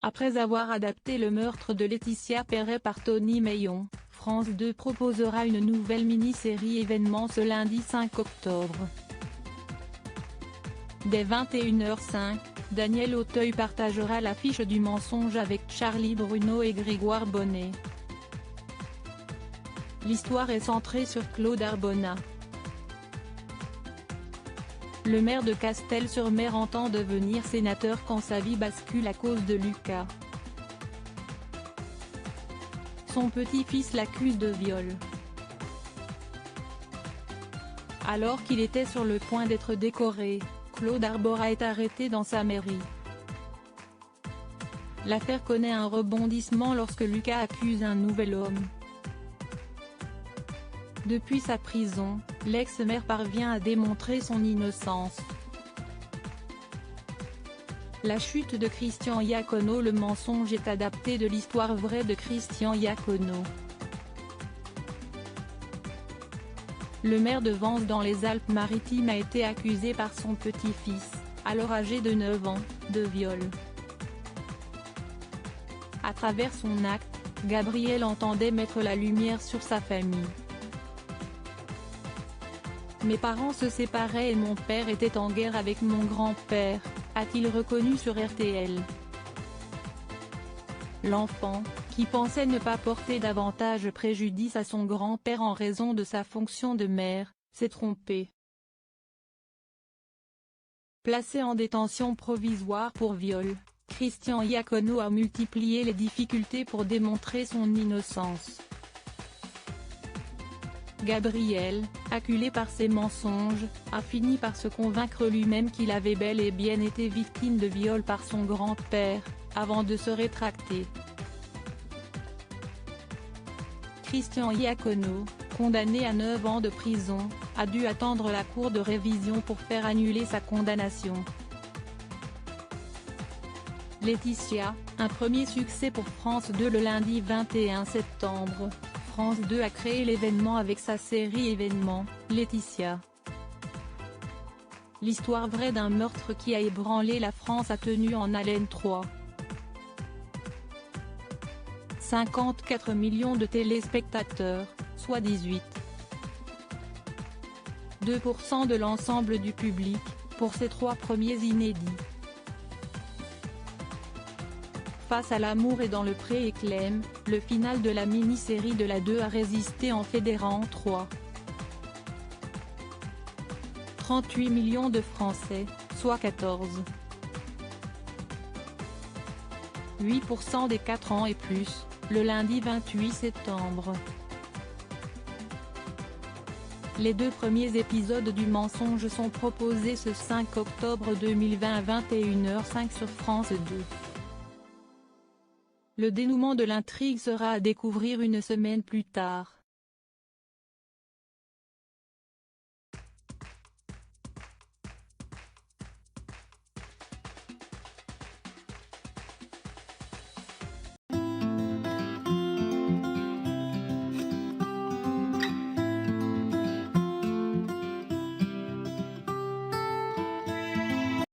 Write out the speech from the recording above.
Après avoir adapté le meurtre de Laetitia Perret par Tony Meillon, France 2 proposera une nouvelle mini-série événement ce lundi 5 octobre. Dès 21h05, Daniel Auteuil partagera l'affiche du mensonge avec Charlie Bruno et Grégoire Bonnet. L'histoire est centrée sur Claude Arbona. Le maire de Castel-sur-Mer entend devenir sénateur quand sa vie bascule à cause de Lucas. Son petit-fils l'accuse de viol. Alors qu'il était sur le point d'être décoré, Claude Arbona est arrêté dans sa mairie. L'affaire connaît un rebondissement lorsque Lucas accuse un nouvel homme. Depuis sa prison, l'ex-maire parvient à démontrer son innocence. La chute de Christian Iacono. Le mensonge est adapté de l'histoire vraie de Christian Iacono. Le maire de Vence dans les Alpes-Maritimes a été accusé par son petit-fils, alors âgé de 9 ans, de viol. À travers son acte, Gabriel entendait mettre la lumière sur sa famille. Mes parents se séparaient et mon père était en guerre avec mon grand-père, a-t-il reconnu sur RTL. L'enfant, qui pensait ne pas porter davantage préjudice à son grand-père en raison de sa fonction de maire, s'est trompé. Placé en détention provisoire pour viol, Christian Iacono a multiplié les difficultés pour démontrer son innocence. Gabriel, acculé par ses mensonges, a fini par se convaincre lui-même qu'il avait bel et bien été victime de viol par son grand-père, avant de se rétracter. Christian Iacono, condamné à 9 ans de prison, a dû attendre la cour de révision pour faire annuler sa condamnation. Laetitia, un premier succès pour France 2 le lundi 21 septembre. France 2 a créé l'événement avec sa série événement, Laetitia. L'histoire vraie d'un meurtre qui a ébranlé la France a tenu en haleine 54 millions de téléspectateurs, soit 18,2% de l'ensemble du public, pour ses 3 premiers inédits. Face à l'amour et dans le pré et Clem, le final de la mini-série de la 2 a résisté en fédérant 38 millions de Français, soit 14,8% des 4 ans et plus, le lundi 28 septembre. Les 2 premiers épisodes du mensonge sont proposés ce 5 octobre 2020 à 21h05 sur France 2. Le dénouement de l'intrigue sera à découvrir une semaine plus tard.